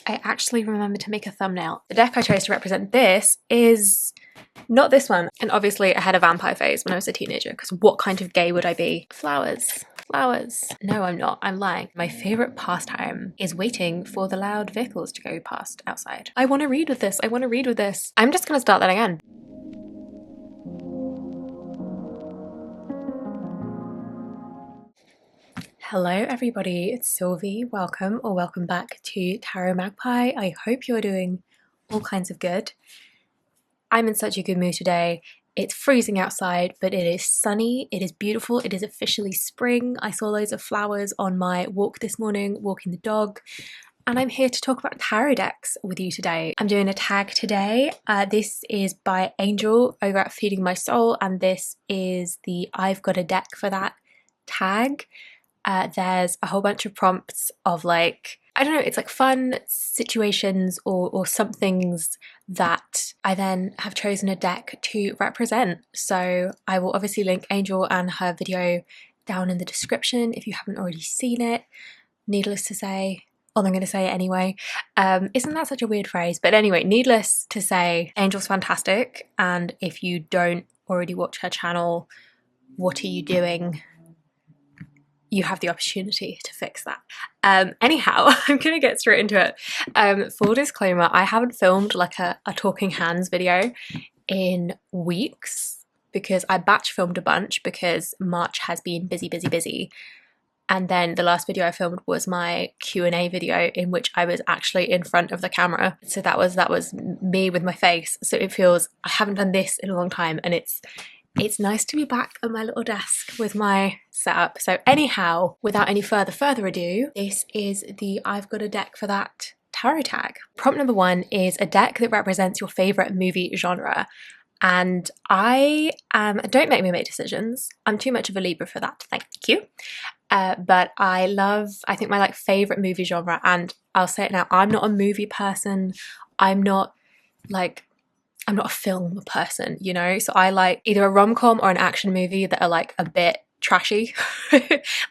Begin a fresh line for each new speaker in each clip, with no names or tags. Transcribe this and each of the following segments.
I actually remembered to make a thumbnail. The deck I chose to represent this is not this one. And obviously I had a vampire phase when I was a teenager, because what kind of gay would I be? Flowers. Flowers. No, I'm not. I'm lying. My favourite pastime is waiting for the loud vehicles to go past outside. I want to read with this. I want to read with this. I'm just going to start that again. Hello everybody, it's Sylvie. Welcome or welcome back to Tarot Magpie. I hope you're doing all kinds of good. I'm in such a good mood today. It's freezing outside, but it is sunny, it is beautiful, it is officially spring. I saw loads of flowers on my walk this morning, walking the dog, and I'm here to talk about tarot decks with you today. I'm doing a tag today. This is by Angel over at Feeding My Soul, and this is the I've Got a Deck for That tag. There's a whole bunch of prompts of like, I don't know, it's like fun situations or somethings that I then have chosen a deck to represent. So I will obviously link Angel and her video down in the description if you haven't already seen it. Needless to say, well, I'm going to say it anyway. Isn't that such a weird phrase? But anyway, needless to say, Angel's fantastic. And if you don't already watch her channel, what are you doing? You have the opportunity to fix that. Anyhow, I'm gonna get straight into it. Full disclaimer, I haven't filmed like a talking hands video in weeks because I batch filmed a bunch because March has been busy. And then the last video I filmed was my Q&A video in which I was actually in front of the camera. So that was me with my face. So it feels, I haven't done this in a long time, and it's nice to be back at my little desk with my setup. So anyhow, without any further ado, this is the I've Got a Deck for That tarot tag. Prompt number 1 is a deck that represents your favourite movie genre. And don't make me make decisions. I'm too much of a Libra for that, thank you. But I think my like favourite movie genre, and I'll say it now, I'm not a movie person. I'm not a film person, you know? So I like either a rom-com or an action movie that are like a bit trashy,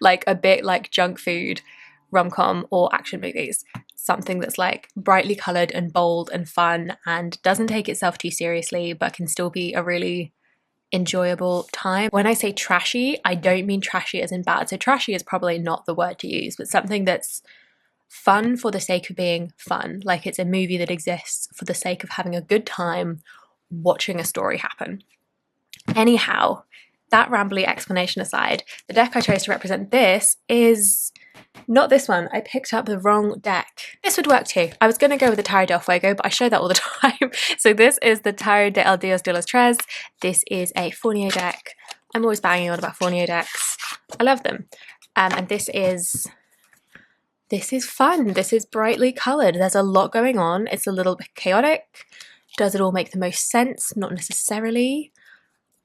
like a bit like junk food rom-com or action movies. Something that's like brightly coloured and bold and fun and doesn't take itself too seriously but can still be a really enjoyable time. When I say trashy, I don't mean trashy as in bad. So trashy is probably not the word to use, but something that's fun for the sake of being fun, like it's a movie that exists for the sake of having a good time watching a story happen. Anyhow, that rambly explanation aside, the deck I chose to represent this is not this one. I picked up the wrong deck. This would work too. I was going to go with the Tarot del Fuego, but I show that all the time. So this is the Tarot del Dios de los Tres. This is a Fournier deck. I'm always banging on about Fournier decks. I love them. And this is fun. This is brightly coloured. There's a lot going on. It's a little bit chaotic. Does it all make the most sense? Not necessarily.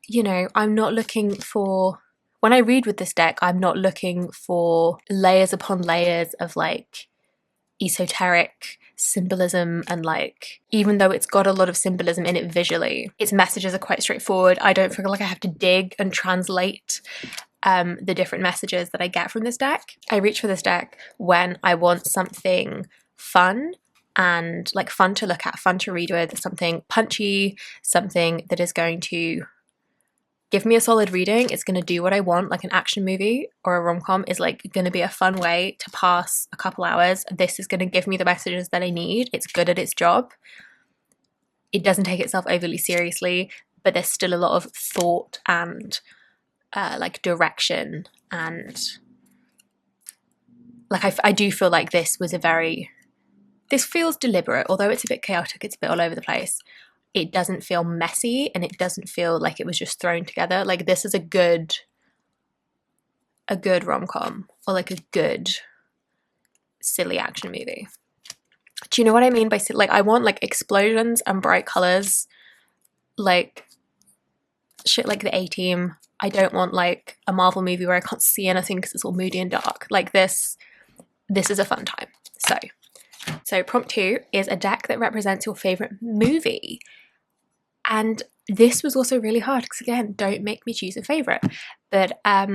You know, I'm not looking for, when I read with this deck, I'm not looking for layers upon layers of like esoteric symbolism, and like, even though it's got a lot of symbolism in it visually, its messages are quite straightforward. I don't feel like I have to dig and translate the different messages that I get from this deck. I reach for this deck when I want something fun and like fun to look at, fun to read with, something punchy, something that is going to give me a solid reading. It's going to do what I want. Like an action movie or a rom-com is like going to be a fun way to pass a couple hours. This is going to give me the messages that I need. It's good at its job. It doesn't take itself overly seriously, but there's still a lot of thought and like direction, and like I do feel like this feels deliberate. Although it's a bit chaotic, it's a bit all over the place, it doesn't feel messy, and it doesn't feel like it was just thrown together. Like this is a good rom-com, or like a good silly action movie. Do you know what I mean by like, I want like explosions and bright colors, like shit like the A-Team. I don't want like a Marvel movie where I can't see anything because it's all moody and dark. Like this is a fun time. So prompt 2 is a deck that represents your favorite movie. And this was also really hard because, again, don't make me choose a favorite. But I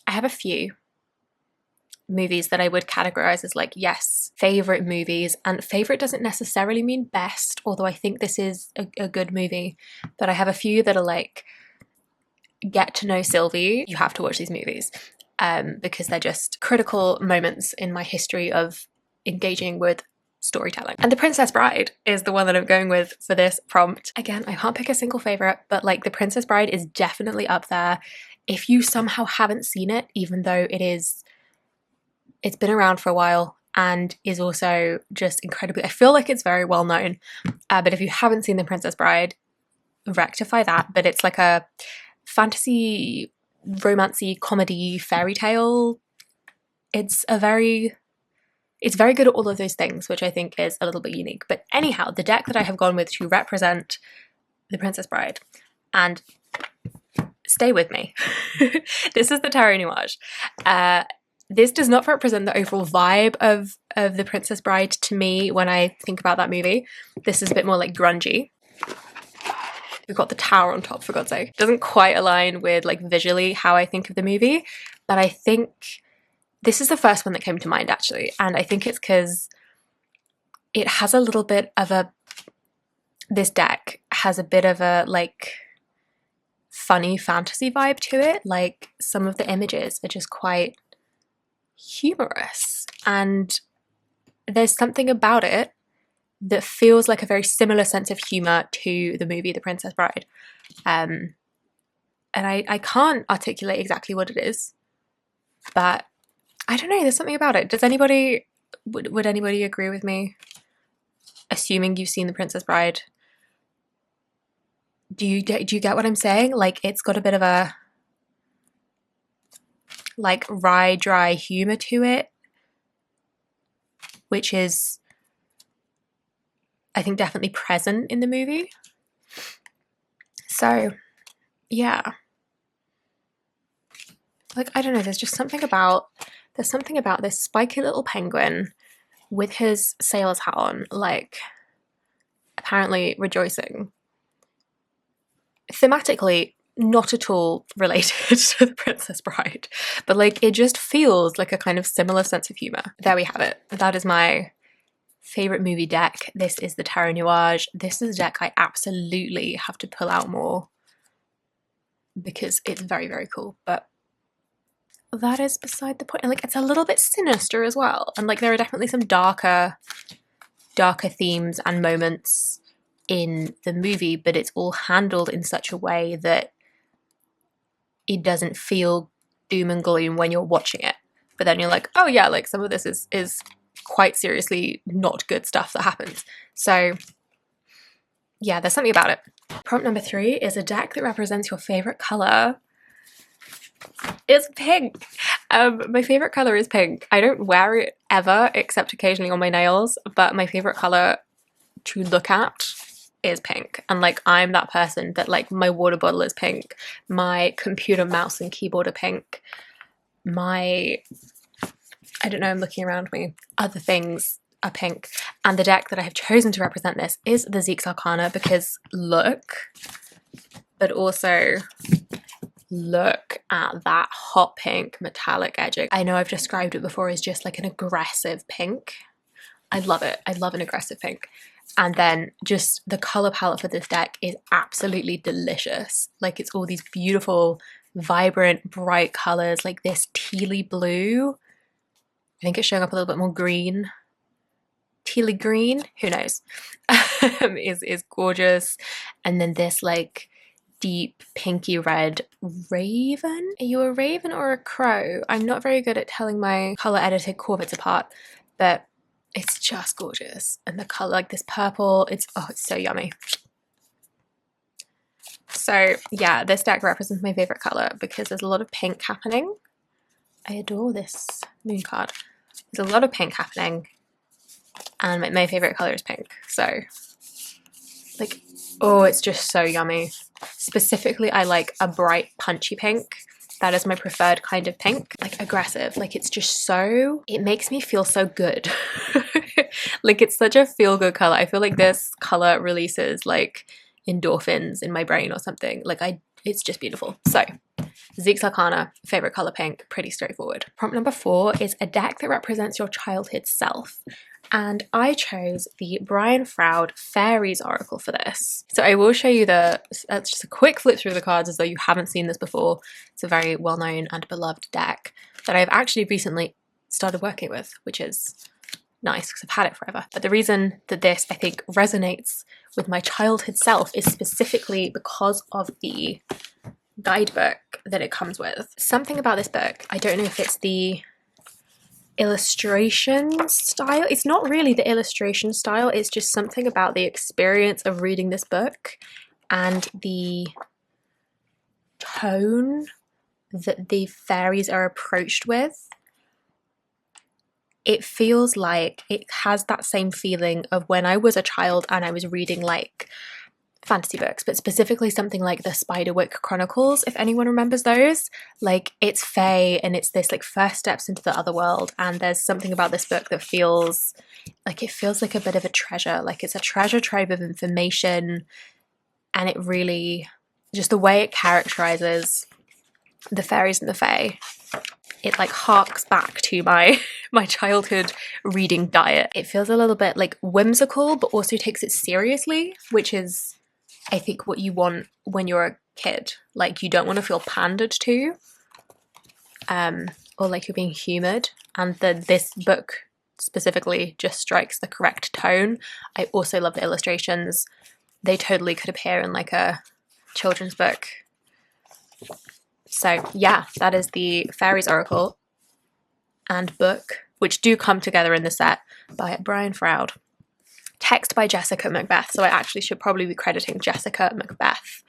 have a few. movies that I would categorize as like, yes, favorite movies. And favorite doesn't necessarily mean best, although I think this is a good movie. But I have a few that are like, get to know Sylvie, you have to watch these movies, because they're just critical moments in my history of engaging with storytelling. And The Princess Bride is the one that I'm going with for this prompt. Again, I can't pick a single favorite, but like The Princess Bride is definitely up there. If you somehow haven't seen it, even though it's been around for a while and is also just incredibly, I feel like it's very well known, but if you haven't seen The Princess Bride, rectify that. But it's like a fantasy, romancy, comedy, fairy tale. It's very good at all of those things, which I think is a little bit unique. But anyhow, the deck that I have gone with to represent The Princess Bride, and stay with me, this is the Tarot Nuage. This does not represent the overall vibe of The Princess Bride to me when I think about that movie. This is a bit more like grungy. We've got the tower on top, for God's sake. Doesn't quite align with like visually how I think of the movie, but I think this is the first one that came to mind actually, and I think it's because it has a little bit of this deck has a bit of a like funny fantasy vibe to it. Like some of the images are just quite humorous, and there's something about it that feels like a very similar sense of humor to the movie The Princess Bride. And I can't articulate exactly what it is, but I don't know, there's something about it. Does anybody, would anybody agree with me? Assuming you've seen The Princess Bride. Do you get what I'm saying? Like it's got a bit of a like wry, dry humor to it, which is, I think, definitely present in the movie. So, yeah. Like, I don't know, there's something about this spiky little penguin with his sailor's hat on, like, apparently rejoicing. Thematically, not at all related to The Princess Bride, but like, it just feels like a kind of similar sense of humor. There we have it. That is my favorite movie deck. This is the Tarot Nuage. This is a deck I absolutely have to pull out more because it's very, very cool. But that is beside the point. And like, it's a little bit sinister as well. And like, there are definitely some darker themes and moments in the movie, but it's all handled in such a way that it doesn't feel doom and gloom when you're watching it. But then you're like, oh yeah, like some of this is quite seriously not good stuff that happens. So yeah, there's something about it. Prompt number 3 is a deck that represents your favorite color. It's pink. My favorite color is pink. I don't wear it ever except occasionally on my nails, but my favorite color to look at is pink. And like, I'm that person that like, my water bottle is pink, my computer mouse and keyboard are pink, I don't know, I'm looking around me, other things are pink. And the deck that I have chosen to represent this is the Zeke's Arcana, because look, but also look at that hot pink metallic edging. I know I've described it before as just like an aggressive pink. I love it. I love an aggressive pink. And then just the color palette for this deck is absolutely delicious. Like it's all these beautiful, vibrant, bright colors, like this tealy blue. I think it's showing up a little bit more green. Tealy green, who knows, is gorgeous. And then this like deep pinky red raven. Are you a raven or a crow? I'm not very good at telling my color edited Corvids apart, but it's just gorgeous. And the color, like this purple, it's so yummy. So yeah, this deck represents my favorite color because there's a lot of pink happening. I adore this moon card. There's a lot of pink happening, and my favorite color is pink. So like, oh, it's just so yummy. Specifically, I like a bright punchy pink. That is my preferred kind of pink, like aggressive. Like it's just so, it makes me feel so good. Like it's such a feel good color. I feel like this color releases like endorphins in my brain or something. Like it's just beautiful. So Zeke's Arcana, favorite color pink, pretty straightforward. Prompt number 4 is a deck that represents your childhood self. And I chose the Brian Froud Faeries Oracle for this. So I will show you just a quick flip through the cards as though you haven't seen this before. It's a very well-known and beloved deck that I've actually recently started working with, which is nice because I've had it forever. But the reason that this, I think, resonates with my childhood self is specifically because of the guidebook that it comes with. Something about this book, I don't know if it's the illustration style. It's not really the illustration style, it's just something about the experience of reading this book and the tone that the fairies are approached with. It feels like it has that same feeling of when I was a child and I was reading like fantasy books, but specifically something like the Spiderwick Chronicles, if anyone remembers those. Like, it's fae and it's this like first steps into the other world, and there's something about this book that feels like a bit of a treasure, like it's a treasure trove of information, and it really, just the way it characterizes the fairies and the fae, it like harks back to my childhood reading diet. It feels a little bit like whimsical, but also takes it seriously, which is, I think, what you want when you're a kid. Like, you don't want to feel pandered to, or like you're being humoured. And this book specifically just strikes the correct tone. I also love the illustrations. They totally could appear in like a children's book. So yeah, that is the Faeries Oracle and book, which do come together in the set, by Brian Froud. Text by Jessica Macbeth, so I actually should probably be crediting Jessica Macbeth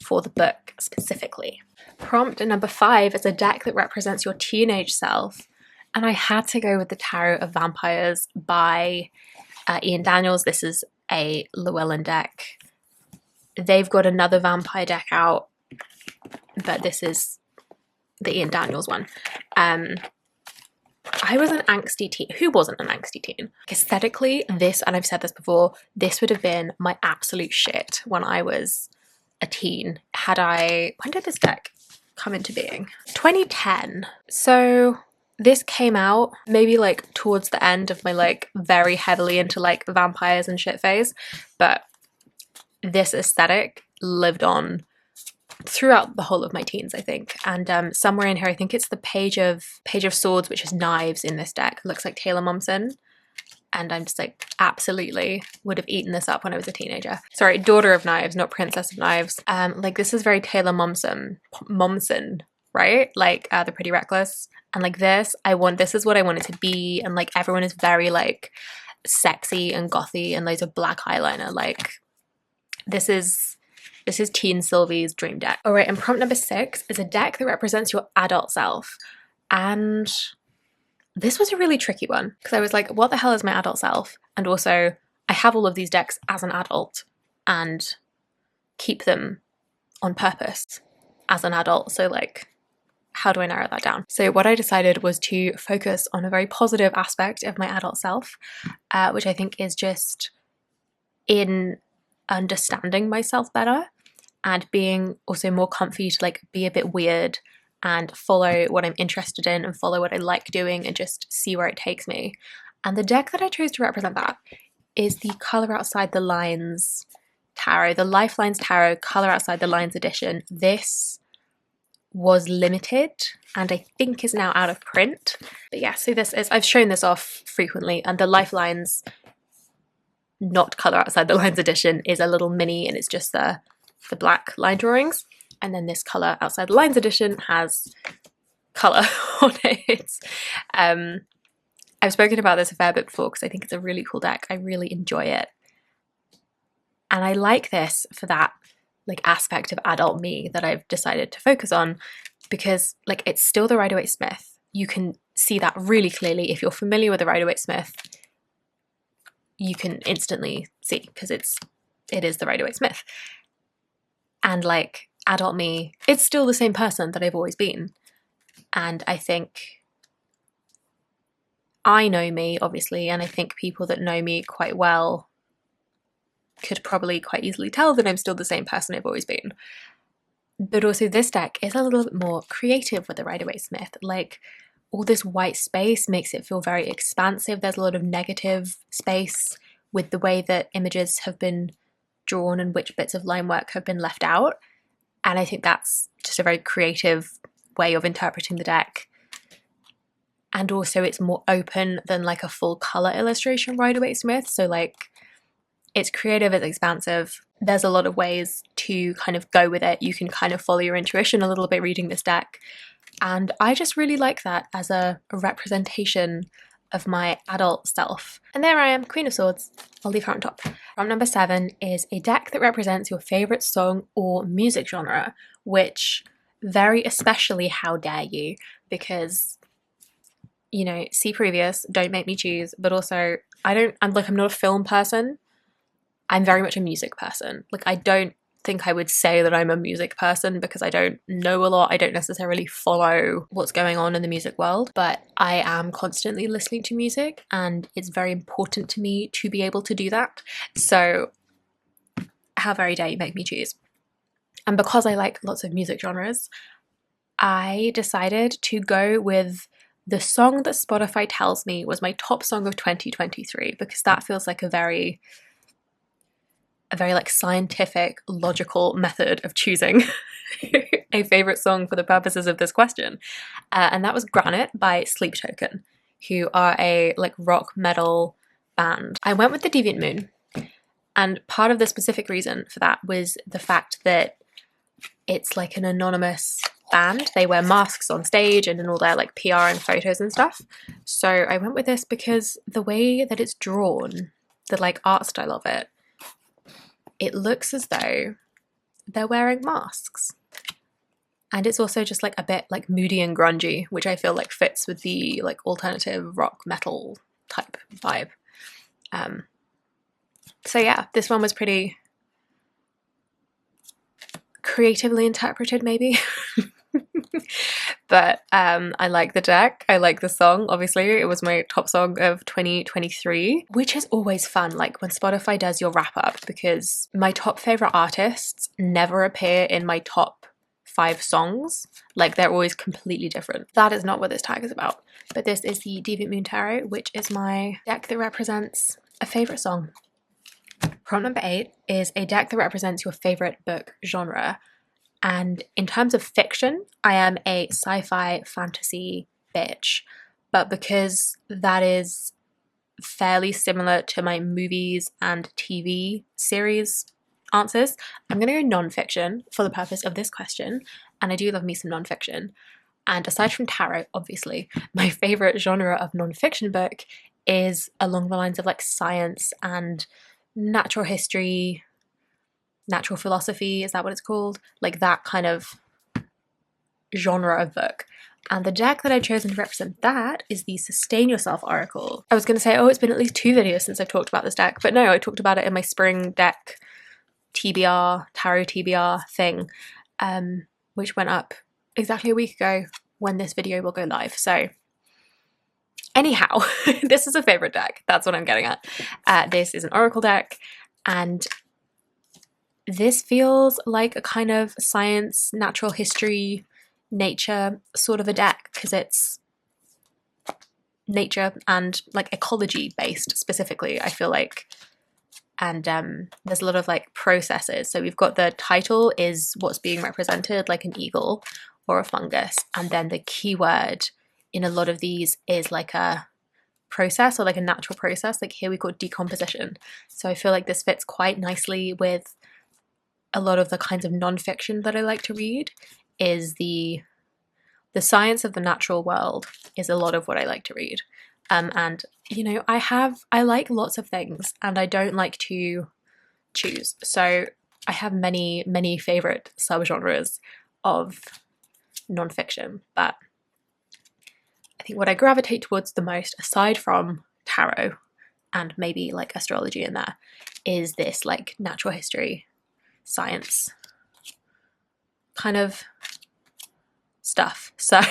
for the book specifically. Prompt number 5 is a deck that represents your teenage self, and I had to go with the Tarot of Vampyres by Ian Daniels. This is a Llewellyn deck. They've got another vampire deck out, but this is the Ian Daniels one. I was an angsty teen. Who wasn't an angsty teen? Aesthetically, this, and I've said this before, this would have been my absolute shit when I was a teen. When did this deck come into being? 2010. So this came out maybe like towards the end of my like very heavily into like vampires and shit phase, but this aesthetic lived on throughout the whole of my teens, I think. And somewhere in here, I think it's the Page of Swords, which is knives in this deck. It looks like Taylor Momsen. And I'm just like, absolutely would have eaten this up when I was a teenager. Sorry, Daughter of Knives, not Princess of Knives. Like, this is very Taylor Momsen, right? Like The Pretty Reckless. And like this is what I want it to be. And like everyone is very like sexy and gothy and loads of black eyeliner. Like, this is teen Sylvie's dream deck. All right, and prompt number 6 is a deck that represents your adult self. And this was a really tricky one because I was like, what the hell is my adult self? And also, I have all of these decks as an adult and keep them on purpose as an adult. So like, how do I narrow that down? So what I decided was to focus on a very positive aspect of my adult self, which I think is just in understanding myself better and being also more comfy to like be a bit weird and follow what I'm interested in and follow what I like doing and just see where it takes me. And the deck that I chose to represent that is the Colour Outside the Lines Tarot, the Lifelines Tarot Colour Outside the Lines edition. This was limited and I think is now out of print. But yeah, so this is, I've shown this off frequently, and the Lifelines, not Colour Outside the Lines edition, is a little mini and it's just the black line drawings. And then this Colour Outside the Lines edition has colour on it. I've spoken about this a fair bit before because I think it's a really cool deck. I really enjoy it. And I like this for that like aspect of adult me that I've decided to focus on, because like it's still the Rider-Waite-Smith. You can see that really clearly. If you're familiar with the Rider-Waite-Smith, you can instantly see because it is the Rider-Waite-Smith. And like adult me, it's still the same person that I've always been. And I think I know me, obviously, and I think people that know me quite well could probably quite easily tell that I'm still the same person I've always been. But also this deck is a little bit more creative with the Rider-Waite-Smith. Like, all this white space makes it feel very expansive. There's a lot of negative space with the way that images have been drawn and which bits of line work have been left out. And I think that's just a very creative way of interpreting the deck. And also it's more open than like a full color illustration Rider-Waite-Smith. So like, it's creative, it's expansive. There's a lot of ways to kind of go with it. You can kind of follow your intuition a little bit reading this deck. And I just really like that as a representation of my adult self. And there I am, Queen of Swords. I'll leave her on top. From number 7 is a deck that represents your favorite song or music genre, which very especially how dare you, because, you know, see previous, don't make me choose, but also I'm not a film person. I'm very much a music person. Like, I don't think I would say that I'm a music person because I don't know a lot. I don't necessarily follow what's going on in the music world, but I am constantly listening to music and it's very important to me to be able to do that. So how very dare you make me choose? And because I like lots of music genres, I decided to go with the song that Spotify tells me was my top song of 2023, because that feels like a very like scientific, logical method of choosing a favorite song for the purposes of this question. And that was Granite by Sleep Token, who are a like rock metal band. I went with the Deviant Moon, and part of the specific reason for that was the fact that it's like an anonymous band. They wear masks on stage and in all their like PR and photos and stuff. So I went with this because the way that it's drawn, the like art style of it, it looks as though they're wearing masks. And it's also just like a bit like moody and grungy, which I feel like fits with the like alternative rock metal type vibe. So yeah, this one was pretty creatively interpreted maybe. But I like the deck, I like the song. Obviously it was my top song of 2023, which is always fun, like when Spotify does your wrap up, because my top favorite artists never appear in my top 5 songs. Like, they're always completely different. That is not what this tag is about, but this is the Deviant Moon Tarot, which is my deck that represents a favorite song. Prompt number 8 is a deck that represents your favorite book genre. And in terms of fiction, I am a sci-fi fantasy bitch. But because that is fairly similar to my movies and TV series answers, I'm going to go non-fiction for the purpose of this question. And I do love me some non-fiction. And aside from tarot, obviously, my favorite genre of non-fiction book is along the lines of like science and natural history, natural philosophy, is that what it's called? Like that kind of genre of book. And the deck that I've chosen to represent that is the Sustain Yourself Oracle. I was going to say, oh, it's been at least 2 videos since I've talked about this deck, but no, I talked about it in my spring deck TBR, tarot TBR thing, which went up exactly a week ago when this video will go live. So anyhow, this is a favorite deck. That's what I'm getting at. This is an Oracle deck, and this feels like a kind of science, natural history, nature sort of a deck, because it's nature and like ecology based specifically, I feel like. And there's a lot of like processes. So we've got the title is what's being represented, like an eagle or a fungus. And then the keyword in a lot of these is like a process or like a natural process. Like here we've got decomposition. So I feel like this fits quite nicely with a lot of the kinds of non-fiction that I like to read. Is the science of the natural world is a lot of what I like to read. And you know, I like lots of things and I don't like to choose. So I have many favorite subgenres of non-fiction, but I think what I gravitate towards the most, aside from tarot and maybe like astrology in there, is this like natural history, science kind of stuff. So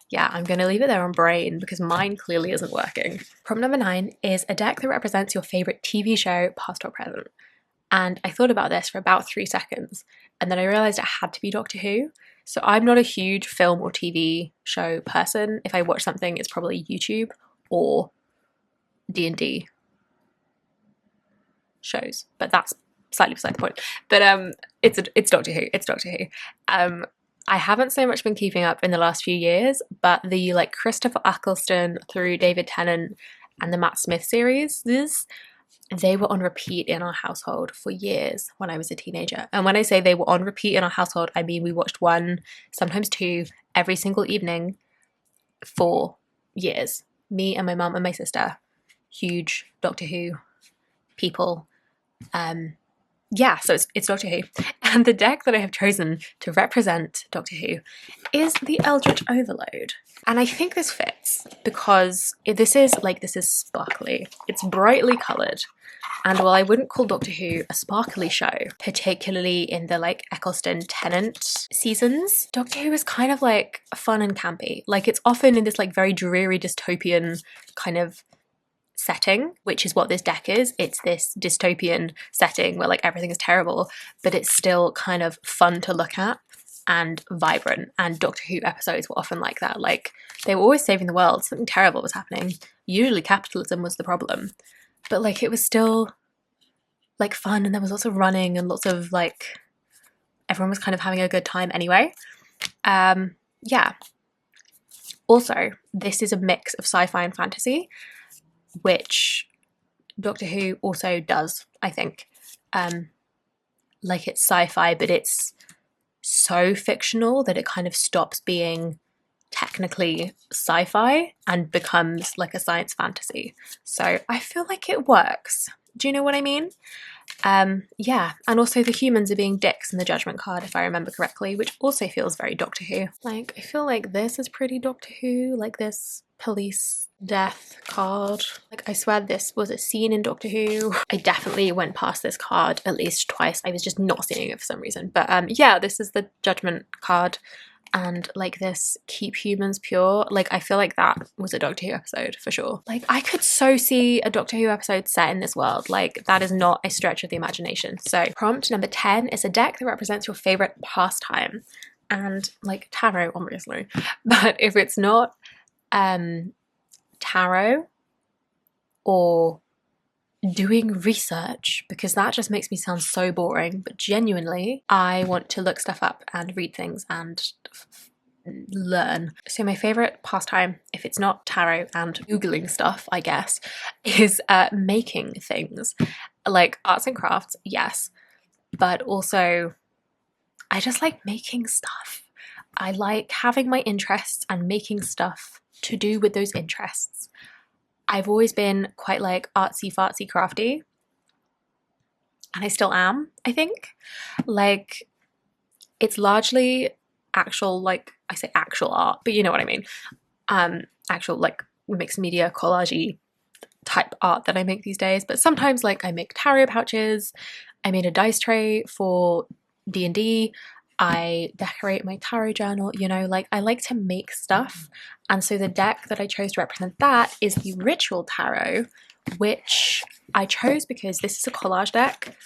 yeah, I'm going to leave it there on brain because mine clearly isn't working. Prompt number 9 is a deck that represents your favorite TV show, past or present. And I thought about this for about 3 seconds, and then I realised it had to be Doctor Who. So I'm not a huge film or TV show person. If I watch something, it's probably YouTube or D&D shows, but that's slightly beside the point. But it's Doctor Who. It's Doctor Who. I haven't so much been keeping up in the last few years, but the like Christopher Eccleston through David Tennant and the Matt Smith series, they were on repeat in our household for years when I was a teenager. And when I say they were on repeat in our household, I mean we watched 1, sometimes 2, every single evening for years. Me and my mum and my sister, huge Doctor Who people. Yeah, so it's Doctor Who. And the deck that I have chosen to represent Doctor Who is the Eldritch Overload. And I think this fits because this is sparkly. It's brightly coloured. And while I wouldn't call Doctor Who a sparkly show, particularly in the like Eccleston Tennant seasons, Doctor Who is kind of like fun and campy. Like it's often in this like very dreary dystopian kind of setting, which is what this deck is. It's this dystopian setting where like everything is terrible, but it's still kind of fun to look at and vibrant. And Doctor Who episodes were often like that. Like they were always saving the world. Something terrible was happening. Usually capitalism was the problem, but like it was still like fun, and there was lots of running and lots of like everyone was kind of having a good time anyway. Yeah. Also, this is a mix of sci-fi and fantasy, which Doctor Who also does, I think. Like it's sci-fi, but it's so fictional that it kind of stops being technically sci-fi and becomes like a science fantasy. So I feel like it works. Do you know what I mean? Yeah, and also the humans are being dicks in the Judgment card, if I remember correctly, which also feels very Doctor Who. Like, I feel like this is pretty Doctor Who, like this police death card. Like, I swear this was a scene in Doctor Who. I definitely went past this card at least twice. I was just not seeing it for some reason. But yeah, this is the Judgment card. And like this keep humans pure, like I feel like that was a Doctor Who episode for sure. Like I could so see a Doctor Who episode set in this world. Like that is not a stretch of the imagination. So prompt number 10 is a deck that represents your favorite pastime, and like tarot obviously, but if it's not tarot or doing research, because that just makes me sound so boring, but genuinely I want to look stuff up and read things and learn. So my favorite pastime, if it's not tarot and googling stuff, I guess, is making things. Like arts and crafts, yes, but also I just like making stuff. I like having my interests and making stuff to do with those interests. I've always been quite like artsy fartsy crafty, and I still am, I think. Like it's largely actual, like I say actual art, but you know what I mean. Actual like mixed media collage-y type art that I make these days. But sometimes like I make tarot pouches, I made a dice tray for D&D, I decorate my tarot journal, you know, like I like to make stuff. And so the deck that I chose to represent that is the Ritual Tarot, which I chose because this is a collage deck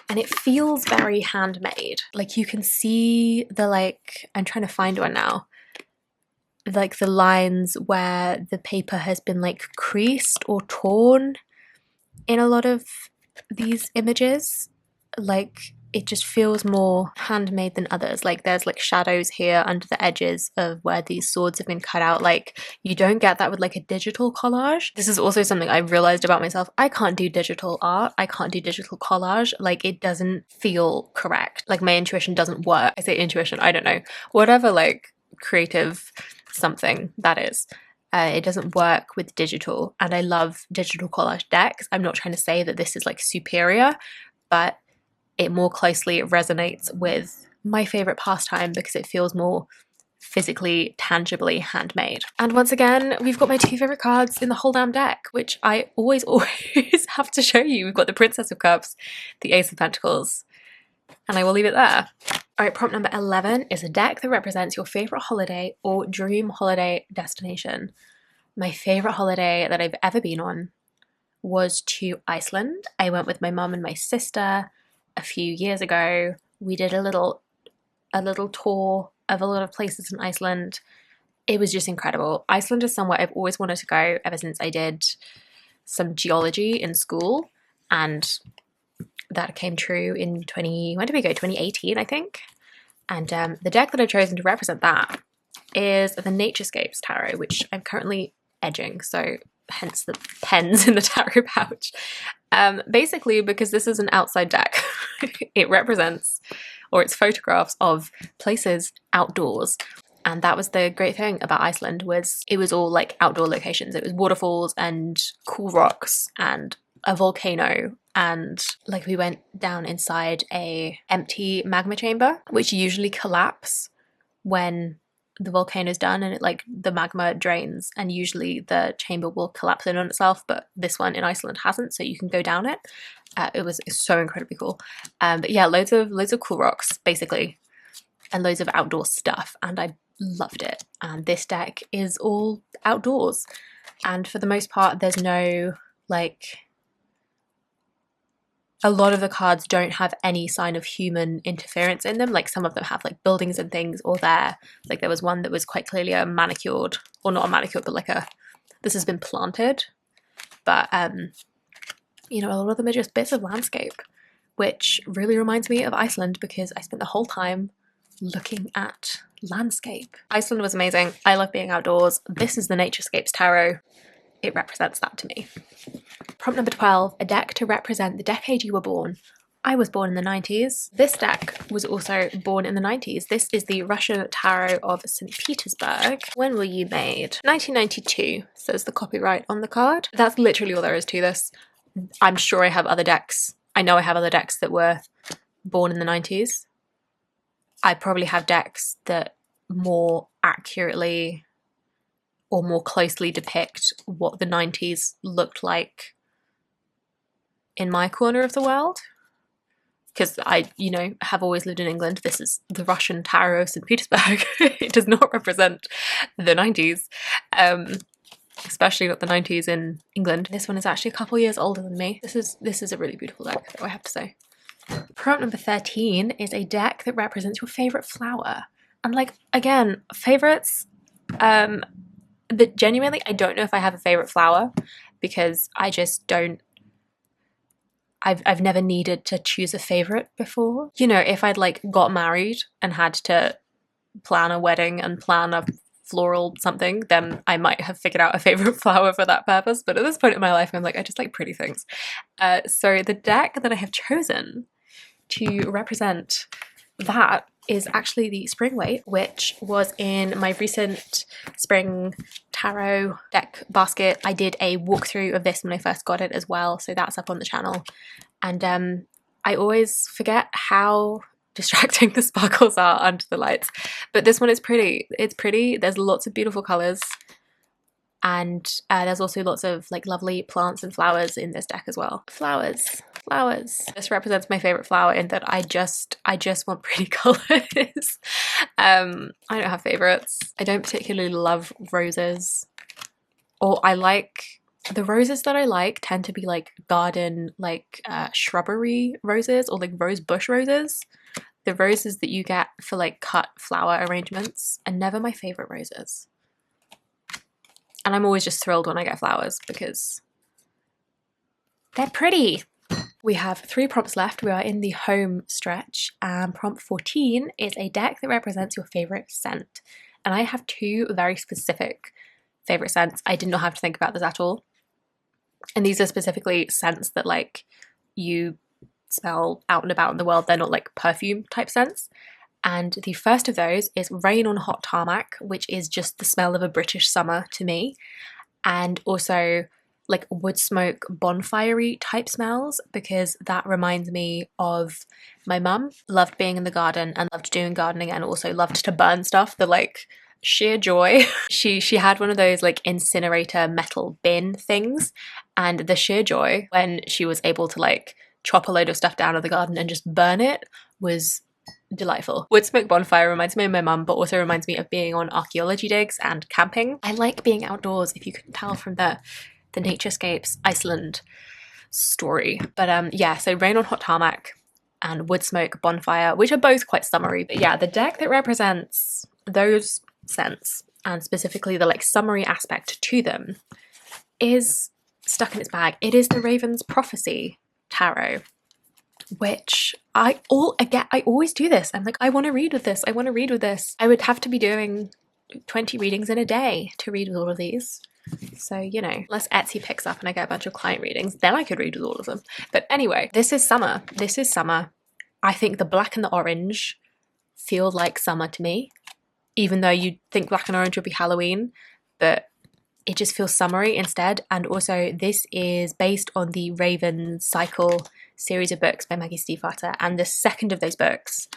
and it feels very handmade. Like you can see the like, I'm trying to find one now, like the lines where the paper has been like creased or torn in a lot of these images. Like it just feels more handmade than others. Like there's like shadows here under the edges of where these swords have been cut out. Like you don't get that with like a digital collage. This is also something I realized about myself. I can't do digital art. I can't do digital collage. Like it doesn't feel correct. Like my intuition doesn't work. I say intuition, I don't know. Whatever like creative something that is. It doesn't work with digital, and I love digital collage decks. I'm not trying to say that this is like superior, but it more closely resonates with my favorite pastime because it feels more physically, tangibly handmade. And once again, we've got my 2 favorite cards in the whole damn deck, which I always have to show you. We've got the Princess of Cups, the Ace of Pentacles, and I will leave it there. All right, prompt number 11 is a deck that represents your favorite holiday or dream holiday destination. My favorite holiday that I've ever been on was to Iceland. I went with my mum and my sister a few years ago. We did a little tour of a lot of places in Iceland. It was just incredible. Iceland is somewhere I've always wanted to go ever since I did some geology in school, and that came true in when did we go? 2018, I think. And the deck that I've chosen to represent that is the Naturescapes Tarot, which I'm currently edging, so hence the pens in the tarot pouch. Basically, because this is an outside deck, it represents, or it's photographs of places outdoors. And that was the great thing about Iceland, was it was all like outdoor locations. It was waterfalls and cool rocks and a volcano, and like we went down inside a empty magma chamber, which usually collapse when the volcano's done and it like the magma drains, and usually the chamber will collapse in on itself, but this one in Iceland hasn't, so you can go down it. It was so incredibly cool. But yeah, loads of cool rocks basically, and loads of outdoor stuff, and I loved it. And this deck is all outdoors, and for the most part there's no like, a lot of the cards don't have any sign of human interference in them. Like some of them have like buildings and things, or there was one that was quite clearly a manicured, or not a manicured, but like this has been planted. But you know, a lot of them are just bits of landscape, which really reminds me of Iceland, because I spent the whole time looking at landscape. Iceland was amazing. I love being outdoors. This is the Naturescapes Tarot. It represents that to me. Prompt number 12, a deck to represent the decade you were born. I was born in the 90s. This deck was also born in the 90s. This is the Russian Tarot of St. Petersburg. When were you made? 1992, says the copyright on the card. That's literally all there is to this. I'm sure I have other decks. I know I have other decks that were born in the 90s. I probably have decks that more accurately or more closely depict what the 90s looked like in my corner of the world, because I, you know, have always lived in England. This is the Russian Tarot of St. Petersburg. It does not represent the 90s, especially not the 90s in England. This one is actually a couple years older than me. This is a really beautiful deck, though, I have to say. Prompt number 13 is a deck that represents your favorite flower. And like, again, favorites, but genuinely, I don't know if I have a favorite flower, because I just don't. I've never needed to choose a favorite before. You know, if I'd like got married and had to plan a wedding and plan a floral something, then I might have figured out a favorite flower for that purpose. But at this point in my life, I'm like, I just like pretty things. So the deck that I have chosen to represent that is actually the Spring Waite, which was in my recent spring tarot deck basket. I did a walkthrough of this when I first got it as well, so that's up on the channel. And I always forget how distracting the sparkles are under the lights, but this one is pretty. It's pretty. There's lots of beautiful colours, and there's also lots of like lovely plants and flowers in this deck as well. Flowers. This represents my favorite flower in that I just want pretty colors. I don't have favorites. I don't particularly love roses, or I like the roses that I like tend to be like garden, like shrubbery roses, or like rose bush roses. The roses that you get for like cut flower arrangements are never my favorite roses. And I'm always just thrilled when I get flowers because they're pretty. We have 3 prompts left. We are in the home stretch, and prompt 14 is a deck that represents your favorite scent. And I have 2 very specific favorite scents. I did not have to think about this at all. And these are specifically scents that like you smell out and about in the world. They're not like perfume type scents. And the first of those is Rain on Hot Tarmac, which is just the smell of a British summer to me. And also like wood smoke, bonfire-y type smells, because that reminds me of my mum. Loved being in the garden and loved doing gardening, and also loved to burn stuff. The like sheer joy. She had one of those like incinerator metal bin things, and the sheer joy when she was able to like chop a load of stuff down in the garden and just burn it was delightful. Wood smoke bonfire reminds me of my mum, but also reminds me of being on archaeology digs and camping. I like being outdoors, if you couldn't tell from the the Naturescapes Iceland story. But yeah, so Rain on Hot Tarmac and Wood Smoke Bonfire, which are both quite summery. But yeah, the deck that represents those scents, and specifically the like summery aspect to them, is stuck in its bag. It is the Raven's Prophecy Tarot, which I always do this. I'm like, I want to read with this. I want to read with this. I would have to be doing 20 readings in a day to read with all of these. So, you know, unless Etsy picks up and I get a bunch of client readings, then I could read with all of them. But anyway, this is summer. This is summer. I think the black and the orange feel like summer to me, even though you'd think black and orange would be Halloween, but it just feels summery instead. And also this is based on the Raven Cycle series of books by Maggie Stiefvater, and the second of those books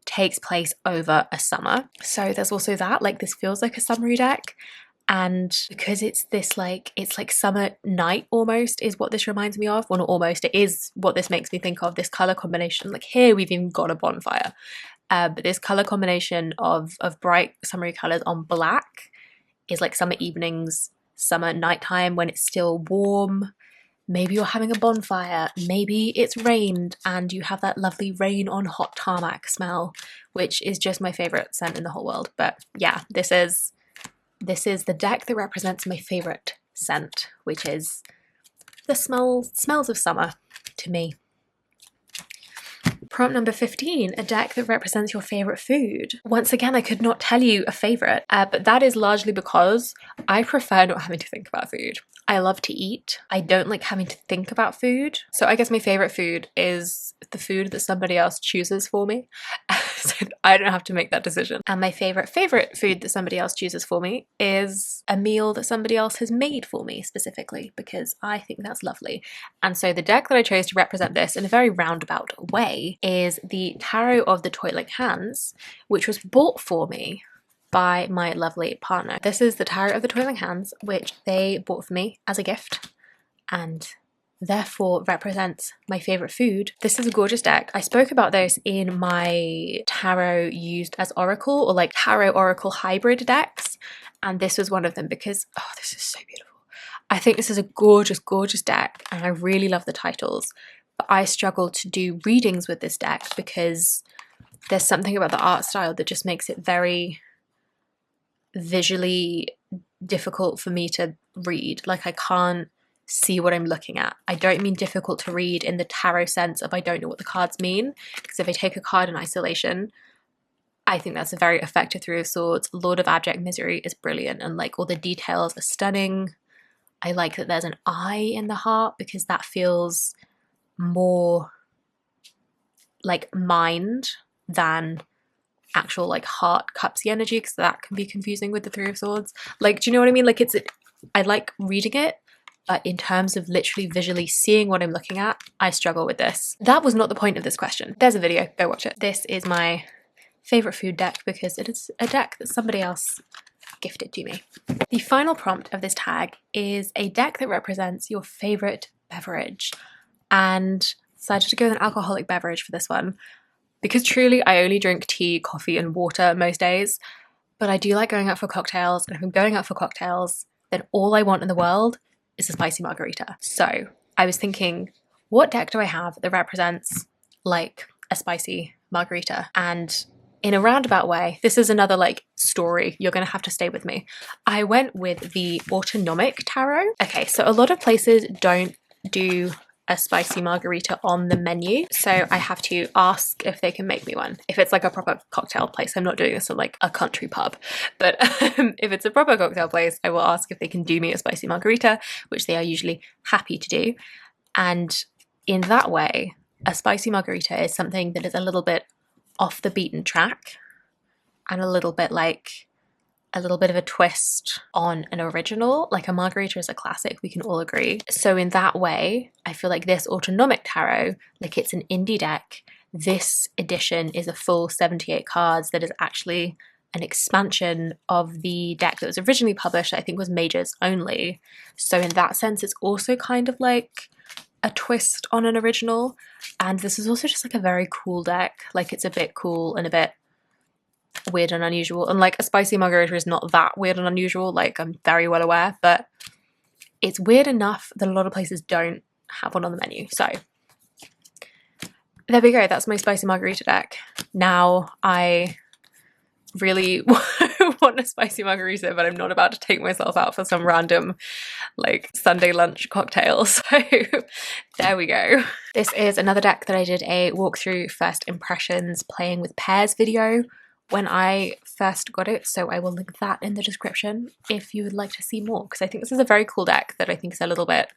takes place over a summer. So there's also that, like, this feels like a summery deck. And because it's this like, it's like summer night almost is what this reminds me of. Well, not almost, it is what this makes me think of, this color combination. Like here we've even got a bonfire, but this color combination of bright summery colors on black is like summer evenings, summer nighttime when it's still warm. Maybe you're having a bonfire, maybe it's rained and you have that lovely rain on hot tarmac smell, which is just my favorite scent in the whole world. But yeah, this is the deck that represents my favorite scent, which is the smells of summer to me. Prompt number 15, a deck that represents your favorite food. Once again, I could not tell you a favorite, but that is largely because I prefer not having to think about food. I love to eat. I don't like having to think about food. So I guess my favorite food is the food that somebody else chooses for me. So I don't have to make that decision. And my favorite food that somebody else chooses for me is a meal that somebody else has made for me specifically, because I think that's lovely. And so the deck that I chose to represent this in a very roundabout way is the Tarot of the Toiling Hands, which was bought for me by my lovely partner. This is the Tarot of the Toiling Hands, which they bought for me as a gift and therefore represents my favorite food. This is a gorgeous deck. I spoke about this in my tarot used as oracle, or like tarot oracle hybrid decks, and this was one of them because, oh, this is so beautiful. I think this is a gorgeous, gorgeous deck, and I really love the titles, but I struggle to do readings with this deck because there's something about the art style that just makes it very visually difficult for me to read. Like, I can't see what I'm looking at. I don't mean difficult to read in the tarot sense of I don't know what the cards mean, because if I take a card in isolation, I think that's a very effective Three of Swords. Lord of Abject Misery is brilliant, and like all the details are stunning. I like that there's an eye in the heart because that feels more like mind than actual like heart cupsy energy, because that can be confusing with the Three of Swords. Like, do you know what I mean? Like, I like reading it, but in terms of literally visually seeing what I'm looking at, I struggle with this. That was not the point of this question. There's a video, go watch it. This is my favorite food deck because it is a deck that somebody else gifted to me. The final prompt of this tag is a deck that represents your favorite beverage, and decided to go with an alcoholic beverage for this one because truly I only drink tea, coffee and water most days, but I do like going out for cocktails, and if I'm going out for cocktails, then all I want in the world is a spicy margarita. So I was thinking, what deck do I have that represents like a spicy margarita? And in a roundabout way, this is another like story, you're gonna have to stay with me. I went with the Autonomic Tarot. Okay, so a lot of places don't do a spicy margarita on the menu, so I have to ask if they can make me one. If it's like a proper cocktail place, I'm not doing this at like a country pub, but if it's a proper cocktail place, I will ask if they can do me a spicy margarita, which they are usually happy to do. And in that way, a spicy margarita is something that is a little bit off the beaten track and a little bit of a twist on an original. Like, a margarita is a classic, we can all agree. So in that way, I feel like this Autonomic Tarot, like, it's an indie deck. This edition is a full 78 cards that is actually an expansion of the deck that was originally published, I think was Mages only. So in that sense, it's also kind of like a twist on an original. And this is also just like a very cool deck. Like, it's a bit cool and a bit weird and unusual, and like a spicy margarita is not that weird and unusual, like, I'm very well aware, but it's weird enough that a lot of places don't have one on the menu. So there we go, that's my spicy margarita deck. Now I really want a spicy margarita, but I'm not about to take myself out for some random like Sunday lunch cocktail. So there we go. This is another deck that I did a walkthrough first impressions playing with pairs video when I first got it, so I will link that in the description if you would like to see more, because I think this is a very cool deck that I think is a little bit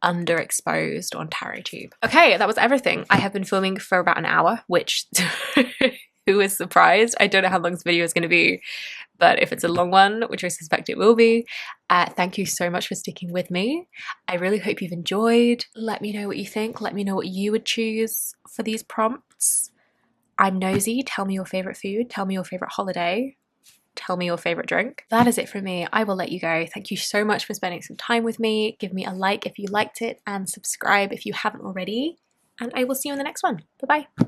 underexposed on TarotTube. Okay, that was everything. I have been filming for about an hour, which who is surprised? I don't know how long this video is going to be, but if it's a long one, which I suspect it will be, thank you so much for sticking with me. I really hope you've enjoyed. Let me know what you think. Let me know what you would choose for these prompts. I'm nosy. Tell me your favorite food. Tell me your favorite holiday. Tell me your favorite drink. That is it from me. I will let you go. Thank you so much for spending some time with me. Give me a like if you liked it and subscribe if you haven't already. And I will see you in the next one. Bye-bye.